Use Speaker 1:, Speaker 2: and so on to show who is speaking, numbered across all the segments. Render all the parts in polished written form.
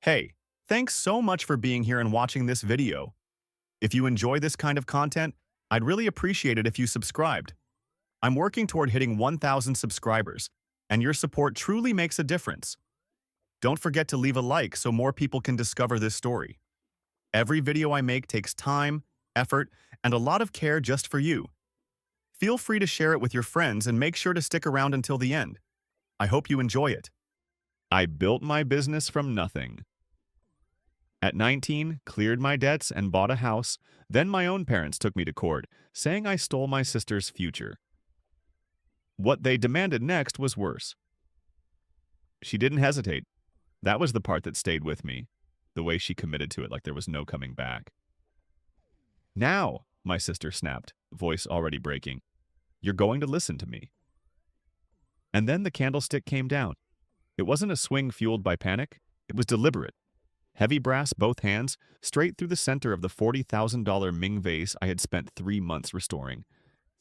Speaker 1: Hey, thanks so much for being here and watching this video. If you enjoy this kind of content, I'd really appreciate it if you subscribed. I'm working toward hitting 1,000 subscribers, and your support truly makes a difference. Don't forget to leave a like so more people can discover this story. Every video I make takes time, effort, and a lot of care just for you. Feel free to share it with your friends and make sure to stick around until the end. I hope you enjoy it. I built my business from nothing. At 19, cleared my debts and bought a house. Then my own parents took me to court, saying I stole my sister's future. What they demanded next was worse. She didn't hesitate. That was the part that stayed with me, the way she committed to it like there was no coming back. "Now," my sister snapped, voice already breaking, "you're going to listen to me." And then the candlestick came down. It wasn't a swing fueled by panic. It was deliberate. Heavy brass, both hands, straight through the center of the $40,000 Ming vase I had spent 3 months restoring.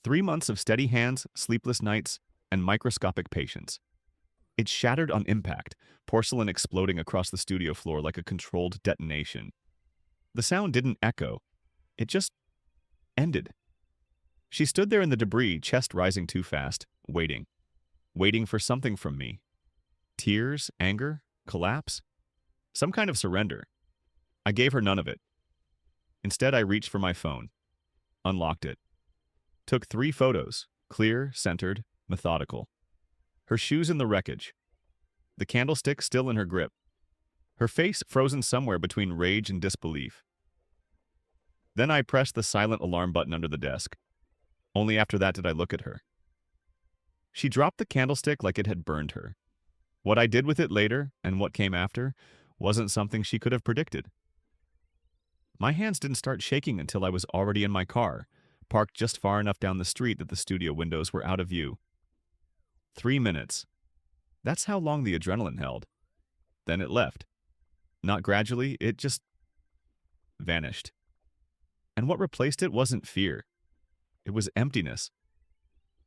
Speaker 1: 3 months of steady hands, sleepless nights, and microscopic patience. It shattered on impact, porcelain exploding across the studio floor like a controlled detonation. The sound didn't echo. It just ended. She stood there in the debris, chest rising too fast, waiting. Waiting for something from me. Tears, anger, collapse? Some kind of surrender. I gave her none of it. Instead, I reached for my phone, unlocked it, took 3 photos, clear, centered, methodical. Her shoes in the wreckage, the candlestick still in her grip, her face frozen somewhere between rage and disbelief. Then I pressed the silent alarm button under the desk. Only after that did I look at her. She dropped the candlestick like it had burned her. What I did with it later, and what came after, wasn't something she could have predicted. My hands didn't start shaking until I was already in my car, parked just far enough down the street that the studio windows were out of view. 3 minutes. That's how long the adrenaline held. Then it left. Not gradually, it just vanished. And what replaced it wasn't fear. It was emptiness.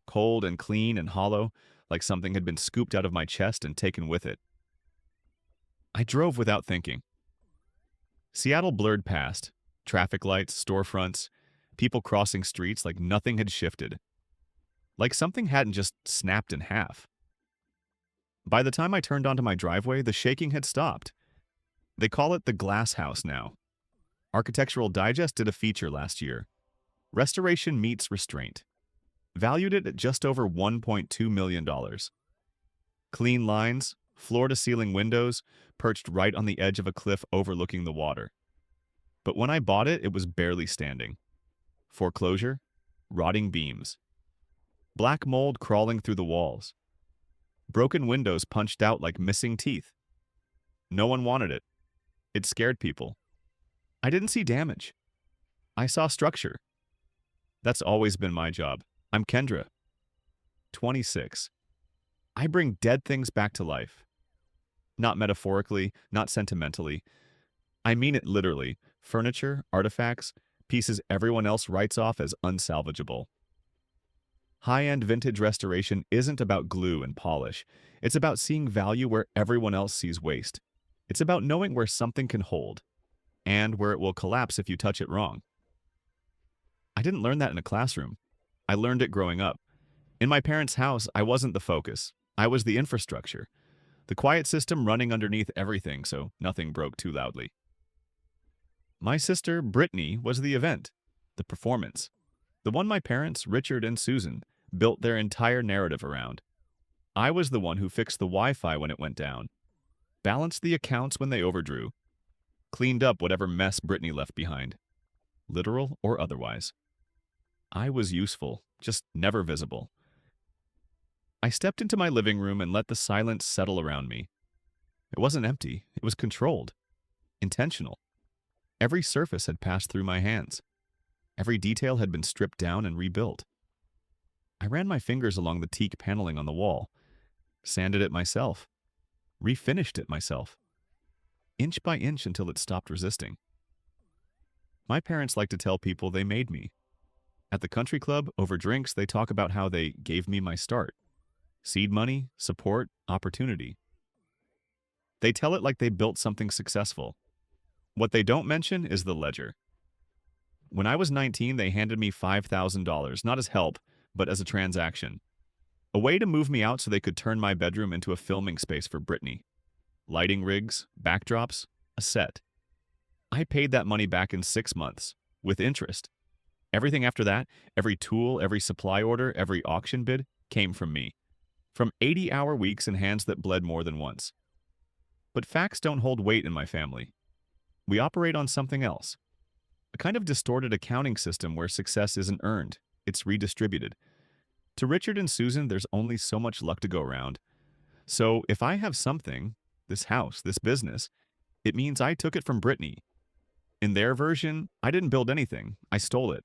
Speaker 1: Cold and clean and hollow, like something had been scooped out of my chest and taken with it. I drove without thinking. Seattle blurred past. Traffic lights, storefronts, people crossing streets like nothing had shifted. Like something hadn't just snapped in half. By the time I turned onto my driveway, the shaking had stopped. They call it the glass house now. Architectural Digest did a feature last year. Restoration meets restraint. Valued it at just over $1.2 million. Clean lines, floor-to-ceiling windows, perched right on the edge of a cliff overlooking the water. But when I bought it, it was barely standing. Foreclosure, rotting beams. Black mold crawling through the walls. Broken windows punched out like missing teeth. No one wanted it. It scared people. I didn't see damage. I saw structure. That's always been my job. I'm Kendra. 26. I bring dead things back to life. Not metaphorically, not sentimentally. I mean it literally. Furniture, artifacts, pieces everyone else writes off as unsalvageable. High-end vintage restoration isn't about glue and polish. It's about seeing value where everyone else sees waste. It's about knowing where something can hold, and where it will collapse if you touch it wrong. I didn't learn that in a classroom. I learned it growing up. In my parents' house, I wasn't the focus. I was the infrastructure. The quiet system running underneath everything so nothing broke too loudly. My sister, Brittany, was the event, the performance. The one my parents, Richard and Susan, built their entire narrative around. I was the one who fixed the Wi-Fi when it went down, balanced the accounts when they overdrew, cleaned up whatever mess Brittany left behind, literal or otherwise. I was useful, just never visible. I stepped into my living room and let the silence settle around me. It wasn't empty, it was controlled, intentional. Every surface had passed through my hands. Every detail had been stripped down and rebuilt. I ran my fingers along the teak paneling on the wall, sanded it myself, refinished it myself, inch by inch until it stopped resisting. My parents like to tell people they made me. At the country club, over drinks, they talk about how they gave me my start. Seed money, support, opportunity. They tell it like they built something successful. What they don't mention is the ledger. When I was 19, they handed me $5,000, not as help, but as a transaction. A way to move me out so they could turn my bedroom into a filming space for Britney. Lighting rigs, backdrops, a set. I paid that money back in 6 months, with interest. Everything after that, every tool, every supply order, every auction bid, came from me. From 80-hour weeks and hands that bled more than once. But facts don't hold weight in my family. We operate on something else. A kind of distorted accounting system where success isn't earned, it's redistributed. To Richard and Susan, there's only so much luck to go around. So if I have something, this house, this business, it means I took it from Britney. In their version, I didn't build anything, I stole it.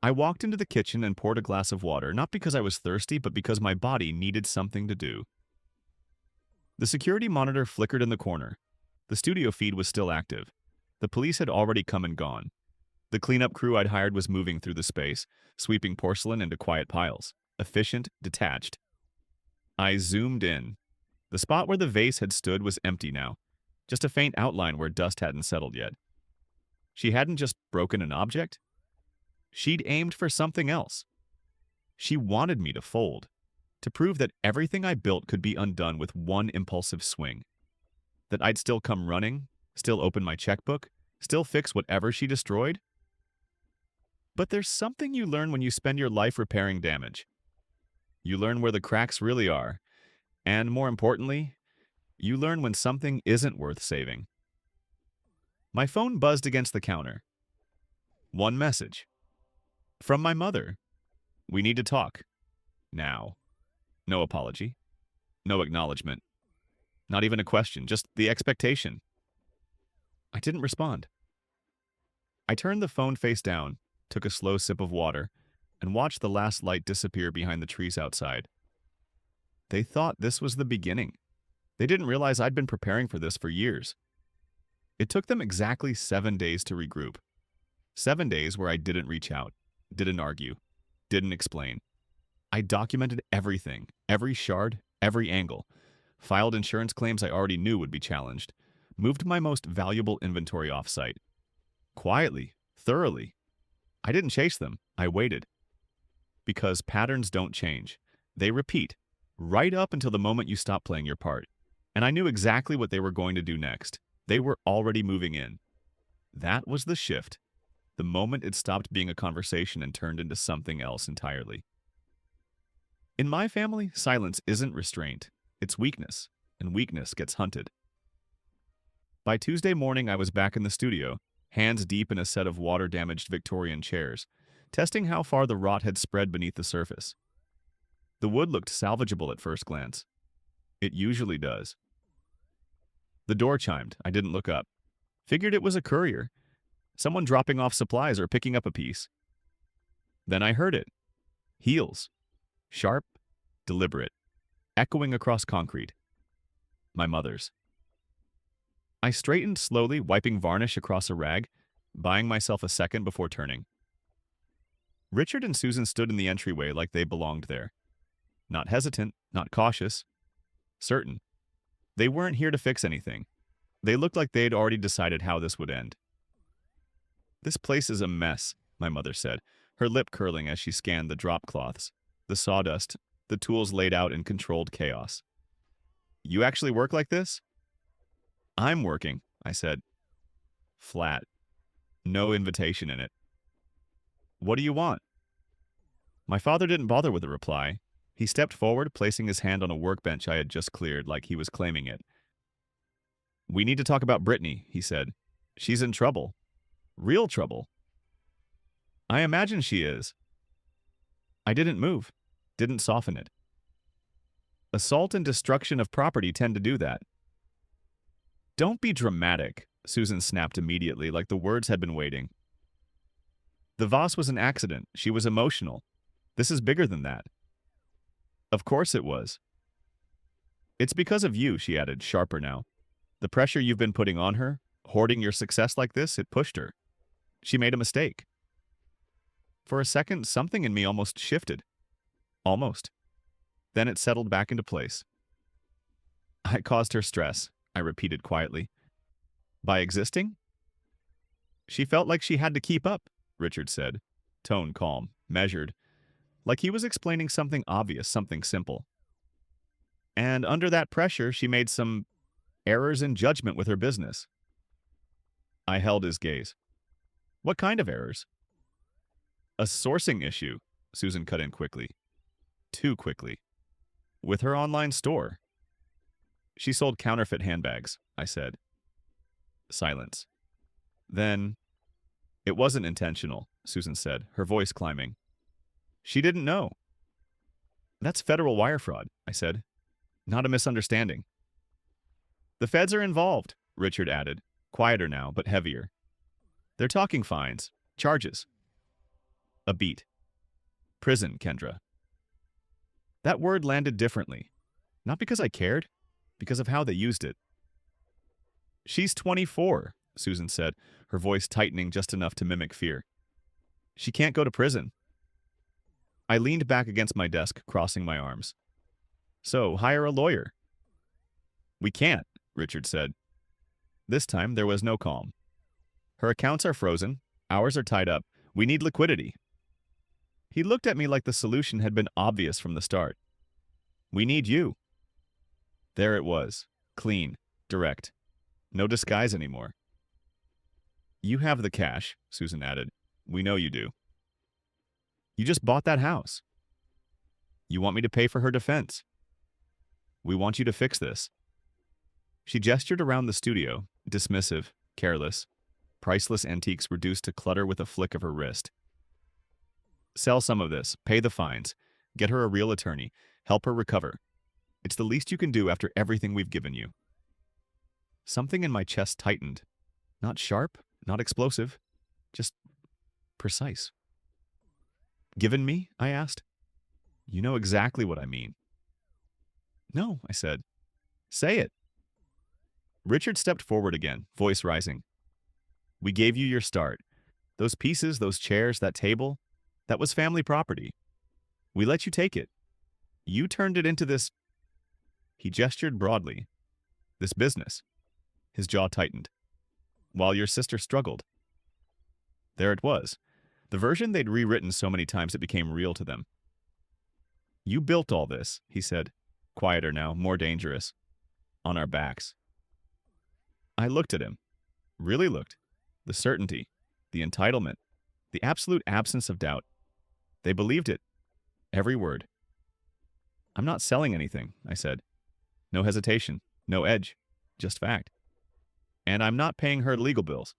Speaker 1: I walked into the kitchen and poured a glass of water, not because I was thirsty, but because my body needed something to do. The security monitor flickered in the corner. The studio feed was still active. The police had already come and gone. The cleanup crew I'd hired was moving through the space, sweeping porcelain into quiet piles, efficient, detached. I zoomed in. The spot where the vase had stood was empty now, just a faint outline where dust hadn't settled yet. She hadn't just broken an object. She'd aimed for something else. She wanted me to fold, to prove that everything I built could be undone with one impulsive swing. That I'd still come running, still open my checkbook, still fix whatever she destroyed. But there's something you learn when you spend your life repairing damage. You learn where the cracks really are, and more importantly, you learn when something isn't worth saving. My phone buzzed against the counter. One message. From my mother. We need to talk. Now. No apology. No acknowledgement. Not even a question, just the expectation. I didn't respond. I turned the phone face down, took a slow sip of water, and watched the last light disappear behind the trees outside. They thought this was the beginning. They didn't realize I'd been preparing for this for years. It took them exactly 7 days to regroup. 7 days where I didn't reach out, didn't argue, didn't explain. I documented everything, every shard, every angle, filed insurance claims I already knew would be challenged, moved my most valuable inventory off-site. Quietly, thoroughly. I didn't chase them, I waited. Because patterns don't change. They repeat, right up until the moment you stop playing your part. And I knew exactly what they were going to do next. They were already moving in. That was the shift. The moment it stopped being a conversation and turned into something else entirely. In my family, silence isn't restraint. It's weakness, and weakness gets hunted. By Tuesday morning, I was back in the studio, hands deep in a set of water-damaged Victorian chairs, testing how far the rot had spread beneath the surface. The wood looked salvageable at first glance. It usually does. The door chimed. I didn't look up. Figured it was a courier. Someone dropping off supplies or picking up a piece. Then I heard it. Heels. Sharp, deliberate, echoing across concrete. My mother's. I straightened slowly, wiping varnish across a rag, buying myself a second before turning. Richard and Susan stood in the entryway like they belonged there. Not hesitant, not cautious. Certain. They weren't here to fix anything. They looked like they'd already decided how this would end. This place is a mess, my mother said, her lip curling as she scanned the drop cloths, the sawdust, the tools laid out in controlled chaos. You actually work like this? I'm working, I said. Flat. No invitation in it. What do you want? My father didn't bother with a reply. He stepped forward, placing his hand on a workbench I had just cleared like he was claiming it. We need to talk about Britney, he said. She's in trouble. Real trouble. I imagine she is. I didn't move, didn't soften it. Assault and destruction of property tend to do that. Don't be dramatic, Susan snapped immediately like the words had been waiting. The vase was an accident. She was emotional. This is bigger than that. Of course it was. It's because of you, she added, sharper now. The pressure you've been putting on her, hoarding your success like this, it pushed her. She made a mistake. For a second, something in me almost shifted. Almost. Then it settled back into place. I caused her stress, I repeated quietly. By existing? She felt like she had to keep up, Richard said, tone calm, measured, like he was explaining something obvious, something simple. And under that pressure, she made some errors in judgment with her business. I held his gaze. What kind of errors? A sourcing issue, Susan cut in quickly. Too quickly. With her online store. She sold counterfeit handbags, I said. Silence. Then, it wasn't intentional, Susan said, her voice climbing. She didn't know. That's federal wire fraud, I said. Not a misunderstanding. The feds are involved, Richard added, quieter now, but heavier. They're talking fines, charges. A beat. Prison, Kendra. That word landed differently. Not because I cared, because of how they used it. She's 24, Susan said, her voice tightening just enough to mimic fear. She can't go to prison. I leaned back against my desk, crossing my arms. So, hire a lawyer. We can't, Richard said. This time, there was no calm. Her accounts are frozen. Ours are tied up. We need liquidity. He looked at me like the solution had been obvious from the start. We need you. There it was. Clean. Direct. No disguise anymore. You have the cash, Susan added. We know you do. You just bought that house. You want me to pay for her defense. We want you to fix this. She gestured around the studio, dismissive, careless, priceless antiques reduced to clutter with a flick of her wrist. Sell some of this, pay the fines, get her a real attorney, help her recover. It's the least you can do after everything we've given you. Something in my chest tightened. Not sharp, not explosive, just precise. Given me? I asked. You know exactly what I mean. No, I said. Say it. Richard stepped forward again, voice rising. We gave you your start. Those pieces, those chairs, that table, that was family property. We let you take it. You turned it into this... He gestured broadly. This business. His jaw tightened. While your sister struggled. There it was. The version they'd rewritten so many times it became real to them. You built all this, he said, quieter now, more dangerous. On our backs. I looked at him. Really looked. The certainty, the entitlement, the absolute absence of doubt. They believed it. Every word. I'm not selling anything, I said. No hesitation, no edge, just fact. And I'm not paying her legal bills.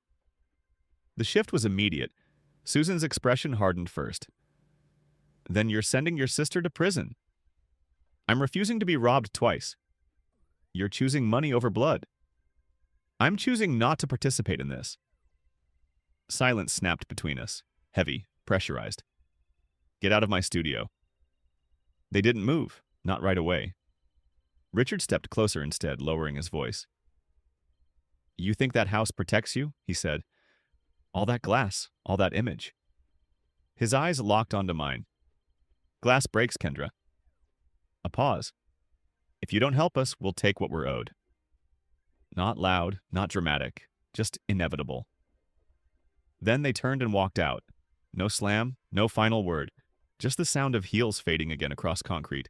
Speaker 1: The shift was immediate. Susan's expression hardened first. Then you're sending your sister to prison. I'm refusing to be robbed twice. You're choosing money over blood. I'm choosing not to participate in this. Silence snapped between us, heavy, pressurized. Get out of my studio. They didn't move, not right away. Richard stepped closer instead, lowering his voice. You think that house protects you? He said. All that glass, all that image. His eyes locked onto mine. Glass breaks, Kendra. A pause. If you don't help us, we'll take what we're owed. Not loud, not dramatic, just inevitable. Then they turned and walked out. No slam, no final word, just the sound of heels fading again across concrete.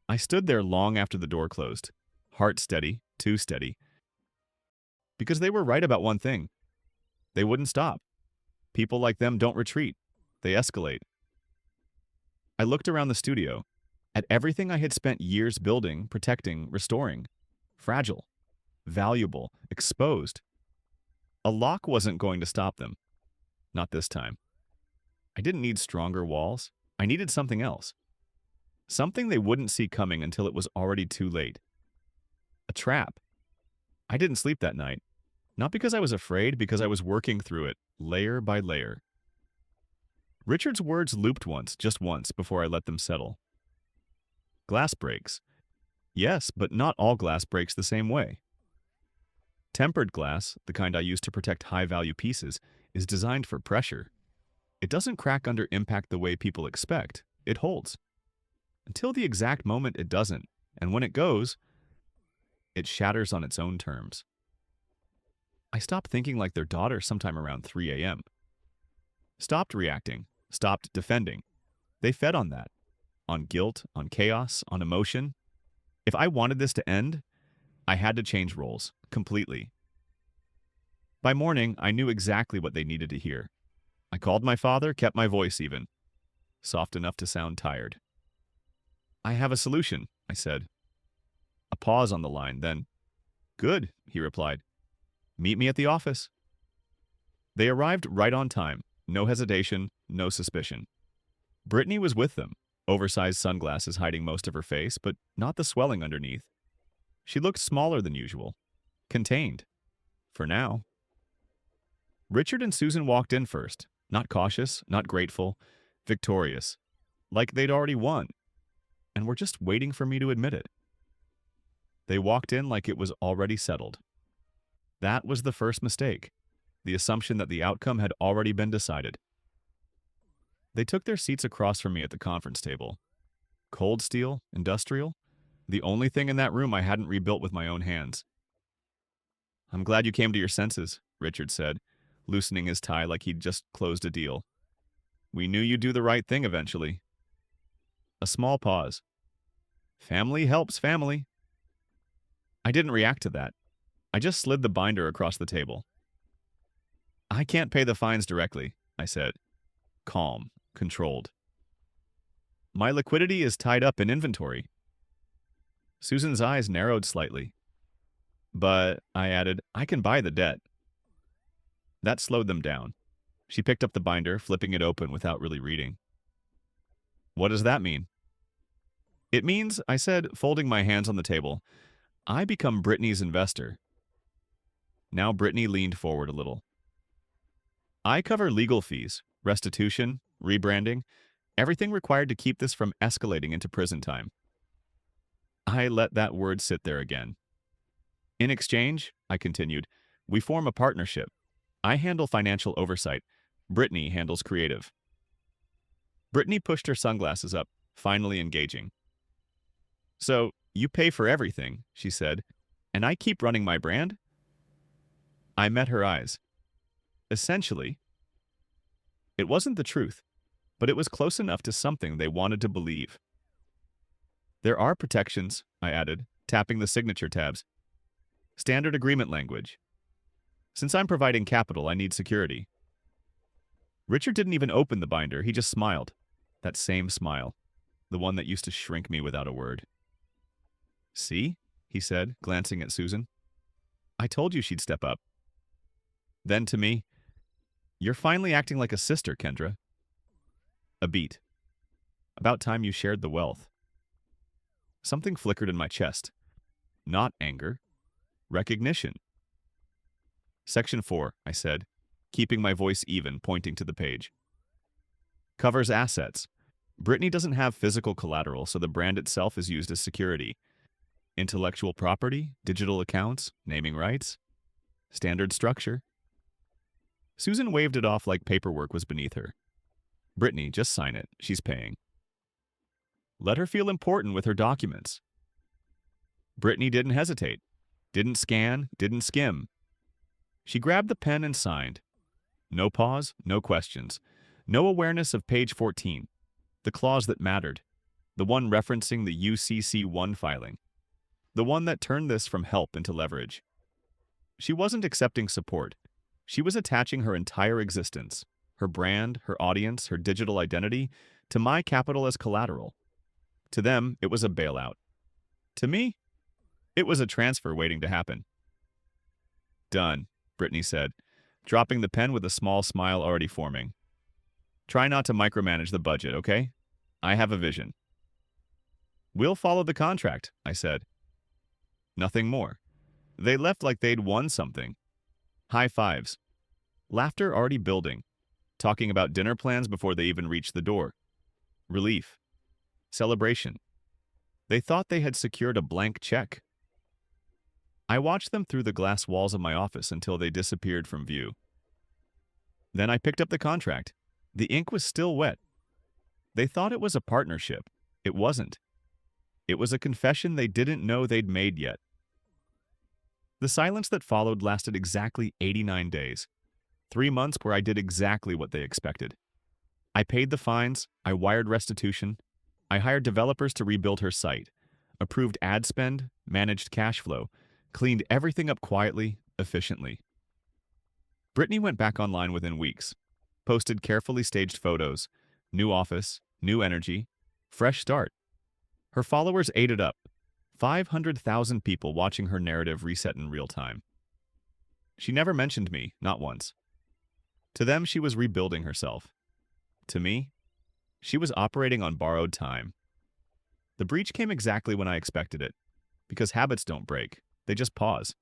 Speaker 1: I stood there long after the door closed, heart steady, too steady. Because they were right about one thing. They wouldn't stop. People like them don't retreat. They escalate. I looked around the studio, at everything I had spent years building, protecting, restoring. Fragile, valuable, exposed. A lock wasn't going to stop them. Not this time. I didn't need stronger walls. I needed something else. Something they wouldn't see coming until it was already too late. A trap. I didn't sleep that night. Not because I was afraid, because I was working through it, layer by layer. Richard's words looped once, just once, before I let them settle. Glass breaks. Yes, but not all glass breaks the same way. Tempered glass, the kind I use to protect high-value pieces, is designed for pressure. It doesn't crack under impact the way people expect. It holds. Until the exact moment it doesn't, and when it goes, It shatters on its own terms. I stopped thinking like their daughter sometime around 3 a.m. Stopped reacting, stopped defending. They fed on that, on guilt, on chaos, on emotion. If I wanted this to end, I had to change roles, completely. By morning, I knew exactly what they needed to hear. I called my father, kept my voice even, soft enough to sound tired. I have a solution, I said. A pause on the line, then, good, he replied. Meet me at the office. They arrived right on time, no hesitation, no suspicion. Brittany was with them, oversized sunglasses hiding most of her face, but not the swelling underneath. She looked smaller than usual, contained, for now. Richard and Susan walked in first, not cautious, not grateful, victorious, like they'd already won, and were just waiting for me to admit it. They walked in like it was already settled. That was the first mistake, the assumption that the outcome had already been decided. They took their seats across from me at the conference table. Cold steel, industrial, the only thing in that room I hadn't rebuilt with my own hands. I'm glad you came to your senses, Richard said, loosening his tie like he'd just closed a deal. We knew you'd do the right thing eventually. A small pause. Family helps family. I didn't react to that. I just slid the binder across the table. I can't pay the fines directly, I said. Calm, controlled. My liquidity is tied up in inventory. Susan's eyes narrowed slightly. But, I added, I can buy the debt. That slowed them down. She picked up the binder, flipping it open without really reading. What does that mean? It means, I said, folding my hands on the table, I become Brittany's investor. Now Brittany leaned forward a little. I cover legal fees, restitution, rebranding, everything required to keep this from escalating into prison time. I let that word sit there again. In exchange, I continued, we form a partnership. I handle financial oversight. Brittany handles creative. Brittany pushed her sunglasses up, finally engaging. So, you pay for everything, she said, and I keep running my brand? I met her eyes. Essentially, it wasn't the truth, but it was close enough to something they wanted to believe. There are protections, I added, tapping the signature tabs. Standard agreement language. Since I'm providing capital, I need security. Richard didn't even open the binder, he just smiled. That same smile, the one that used to shrink me without a word. See, he said, glancing at Susan. I told you she'd step up. Then to me, you're finally acting like a sister, Kendra. A beat. About time you shared the wealth. Something flickered in my chest. Not anger. Recognition. Section 4, I said, keeping my voice even, pointing to the page. Covers assets. Brittany doesn't have physical collateral, so the brand itself is used as security. Intellectual property, digital accounts, naming rights. Standard structure. Susan waved it off like paperwork was beneath her. Brittany, just sign it. She's paying. Let her feel important with her documents. Brittany didn't hesitate. Didn't scan, didn't skim. She grabbed the pen and signed. No pause, no questions. No awareness of page 14, the clause that mattered, the one referencing the UCC1 filing, the one that turned this from help into leverage. She wasn't accepting support. She was attaching her entire existence, her brand, her audience, her digital identity, to my capital as collateral. To them, it was a bailout. To me, it was a transfer waiting to happen. Done, Brittany said, dropping the pen with a small smile already forming. Try not to micromanage the budget, okay? I have a vision. We'll follow the contract, I said. Nothing more. They left like they'd won something. High fives. Laughter already building. Talking about dinner plans before they even reached the door. Relief. Celebration. They thought they had secured a blank check. I watched them through the glass walls of my office until they disappeared from view. Then I picked up the contract. The ink was still wet. They thought it was a partnership. It wasn't. It was a confession they didn't know they'd made yet. The silence that followed lasted exactly 89 days. 3 months where I did exactly what they expected. I paid the fines, I wired restitution, I hired developers to rebuild her site, approved ad spend, managed cash flow, cleaned everything up quietly, efficiently. Brittany went back online within weeks, posted carefully staged photos, new office, new energy, fresh start. Her followers ate it up. 500,000 people watching her narrative reset in real time. She never mentioned me, not once. To them, she was rebuilding herself. To me, she was operating on borrowed time. The breach came exactly when I expected it, because habits don't break, they just pause.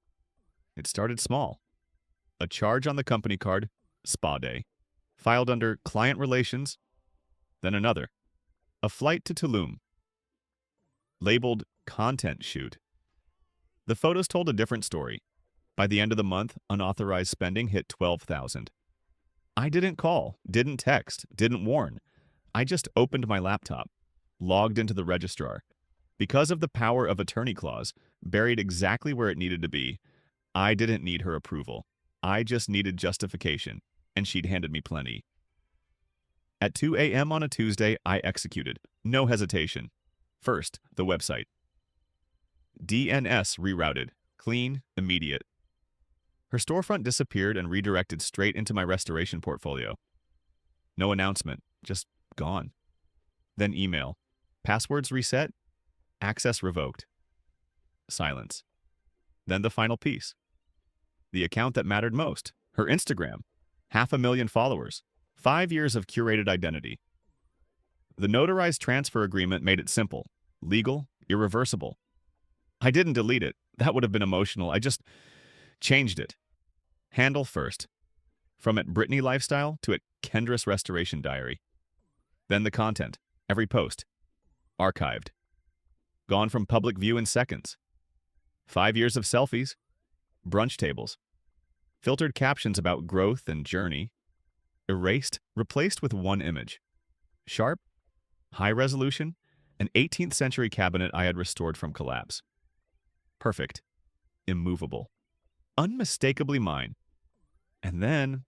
Speaker 1: It started small. A charge on the company card, spa day, filed under client relations, then another. A flight to Tulum, labeled content shoot. The photos told a different story. By the end of the month, unauthorized spending hit 12,000. I didn't call, didn't text, didn't warn. I just opened my laptop, logged into the registrar. Because of the power of attorney clause, buried exactly where it needed to be, I didn't need her approval. I just needed justification, and she'd handed me plenty. At 2 a.m. on a Tuesday, I executed. No hesitation. First, the website. DNS rerouted. Clean, immediate. Her storefront disappeared and redirected straight into my restoration portfolio. No announcement, just gone. Then email. Passwords reset. Access revoked. Silence. Then the final piece. The account that mattered most, her Instagram. 500,000 followers. 5 years of curated identity. The notarized transfer agreement made it simple, legal, irreversible. I didn't delete it. That would have been emotional. I just changed it. Handle first. From at Brittany Lifestyle to at Kendra's Restoration Diary. Then the content. Every post. Archived. Gone from public view in seconds. 5 years of selfies. Brunch tables. Filtered captions about growth and journey. Erased, replaced with one image. Sharp, high resolution, an 18th century cabinet I had restored from collapse. Perfect. Immovable. Unmistakably mine. And then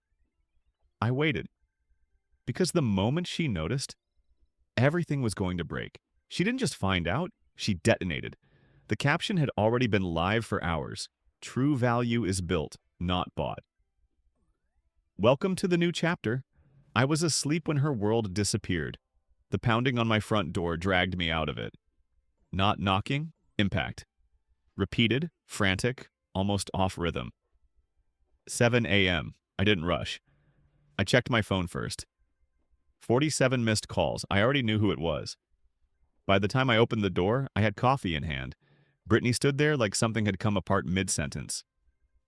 Speaker 1: I waited. Because the moment she noticed, everything was going to break. She didn't just find out, she detonated. The caption had already been live for hours. True value is built, not bought. Welcome to the new chapter. I was asleep when her world disappeared. The pounding on my front door dragged me out of it. Not knocking, impact. Repeated, frantic, almost off rhythm. 7 a.m. I didn't rush. I checked my phone first. 47 missed calls. I already knew who it was. By the time I opened the door, I had coffee in hand. Brittany stood there like something had come apart mid-sentence.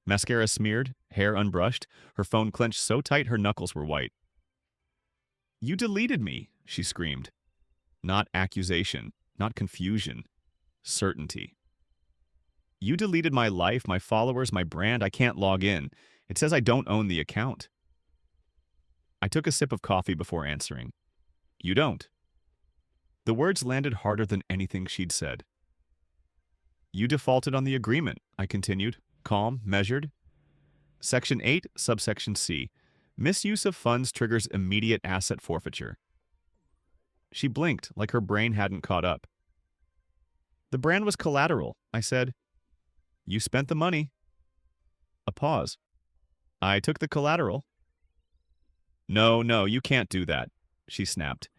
Speaker 1: Mascara smeared, hair unbrushed, her phone clenched so tight her knuckles were white. "You deleted me," she screamed. Not accusation, not confusion. Certainty. "You deleted my life, my followers, my brand. I can't log in. It says I don't own the account." I took a sip of coffee before answering. "You don't." The words landed harder than anything she'd said. "You defaulted on the agreement," I continued, calm, measured. Section 8, subsection C. Misuse of funds triggers immediate asset forfeiture. She blinked like her brain hadn't caught up. "The brand was collateral," I said. "You spent the money." A pause. "I took the collateral." No, you can't do that," she snapped,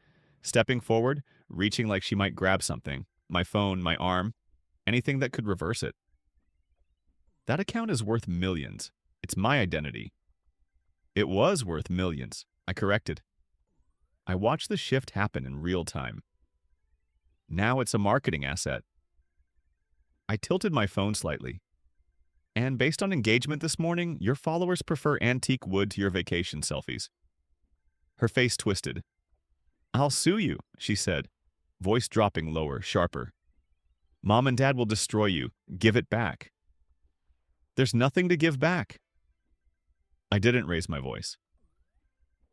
Speaker 1: stepping forward, reaching like she might grab something, my phone, my arm, anything that could reverse it. "That account is worth millions. It's my identity." "It was worth millions," I corrected. I watched the shift happen in real time. "Now it's a marketing asset." I tilted my phone slightly. "And based on engagement this morning, your followers prefer antique wood to your vacation selfies." Her face twisted. "I'll sue you," she said, voice dropping lower, sharper. "Mom and Dad will destroy you. Give it back." "There's nothing to give back." I didn't raise my voice.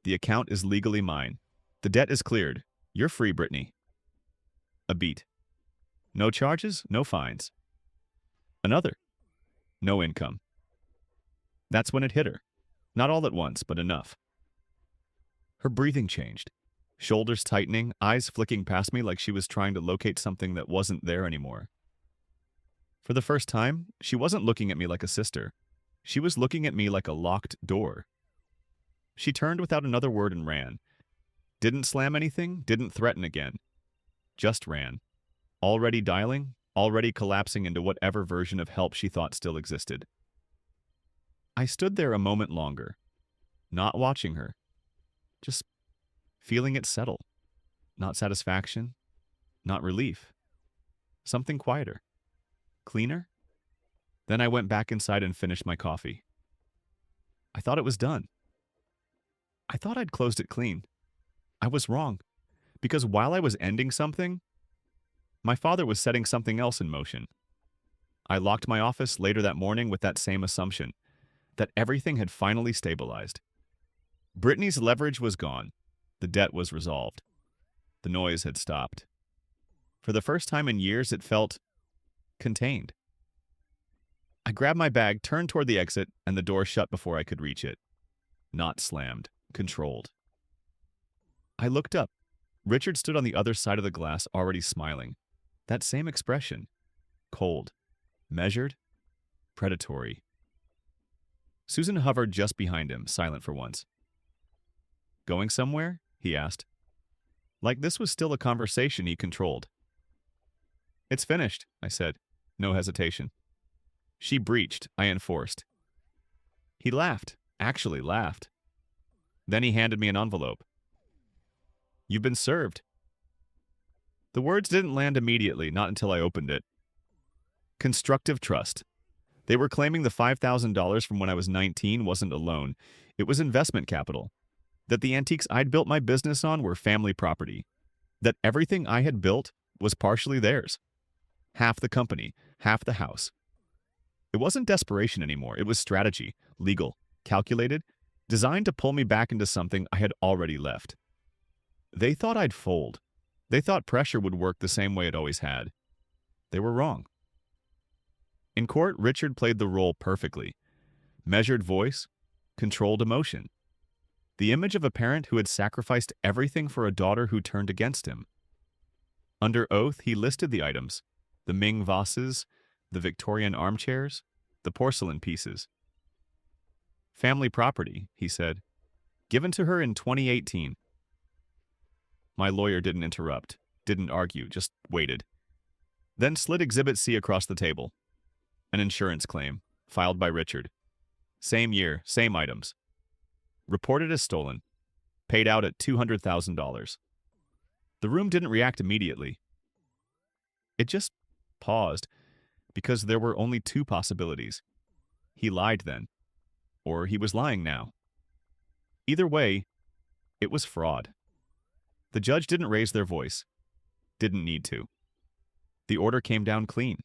Speaker 1: "The account is legally mine. The debt is cleared. You're free, Brittany." A beat. "No charges, no fines." Another. no income. That's when it hit her. Not all at once, but enough. Her breathing changed. Shoulders tightening, eyes flicking past me like she was trying to locate something that wasn't there anymore. For the first time, she wasn't looking at me like a sister. She was looking at me like a locked door. She turned without another word and ran. Didn't slam anything, didn't threaten again. Just ran. Already dialing, already collapsing into whatever version of help she thought still existed. I stood there a moment longer, not watching her, just feeling it settle. Not satisfaction, not relief. Something quieter. Cleaner? Then I went back inside and finished my coffee. I thought it was done. I thought I'd closed it clean. I was wrong, because while I was ending something, my father was setting something else in motion. I locked my office later that morning with that same assumption, that everything had finally stabilized. Brittany's leverage was gone. The debt was resolved. The noise had stopped. For the first time in years, it felt contained. I grabbed my bag, turned toward the exit, and the door shut before I could reach it. Not slammed, controlled. I looked up. Richard stood on the other side of the glass, already smiling. That same expression. Cold. Measured. Predatory. Susan hovered just behind him, silent for once. "Going somewhere?" he asked. Like this was still a conversation he controlled. "It's finished," I said. No hesitation. She breached, I enforced. He laughed, actually laughed. Then he handed me an envelope. "You've been served." The words didn't land immediately, not until I opened it. Constructive trust. They were claiming the $5,000 from when I was 19 wasn't a loan. It was investment capital. That the antiques I'd built my business on were family property. That everything I had built was partially theirs. Half the company, half the house. It wasn't desperation anymore. It was strategy, legal, calculated, designed to pull me back into something I had already left. They thought I'd fold. They thought pressure would work the same way it always had. They were wrong. In court, Richard played the role perfectly. Measured voice, controlled emotion. The image of a parent who had sacrificed everything for a daughter who turned against him. Under oath, he listed the items: the Ming vases, the Victorian armchairs, the porcelain pieces. Family property, he said, given to her in 2018. My lawyer didn't interrupt, didn't argue, just waited. Then slid Exhibit C across the table. An insurance claim, filed by Richard. Same year, same items. Reported as stolen. Paid out at $200,000. The room didn't react immediately. It just paused, because there were only two possibilities. He lied then, or he was lying now. Either way, it was fraud. The judge didn't raise their voice. Didn't need to. The order came down clean.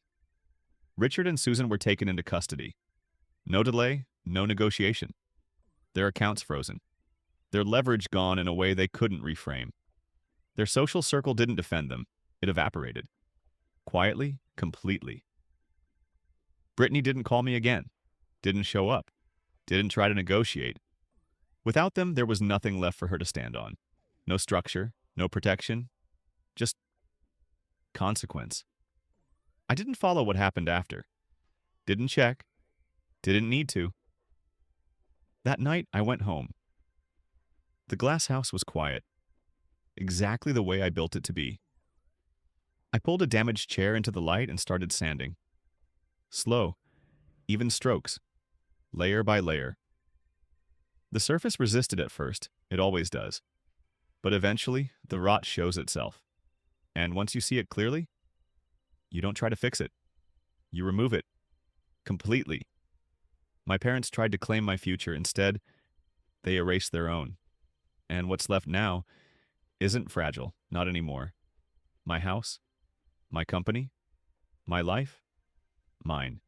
Speaker 1: Richard and Susan were taken into custody. No delay, no negotiation. Their accounts frozen. Their leverage gone in a way they couldn't reframe. Their social circle didn't defend them. It evaporated. Quietly, completely. Brittany didn't call me again. Didn't show up. Didn't try to negotiate. Without them, there was nothing left for her to stand on. No structure, no protection. Just consequence. I didn't follow what happened after. Didn't check. Didn't need to. That night, I went home. The glass house was quiet. Exactly the way I built it to be. I pulled a damaged chair into the light and started sanding. Slow, even strokes, layer by layer. The surface resisted at first, it always does. But eventually, the rot shows itself. And once you see it clearly, you don't try to fix it. You remove it. Completely. My parents tried to claim my future. Instead, they erased their own. And what's left now isn't fragile, not anymore. My house, my company, my life, mine.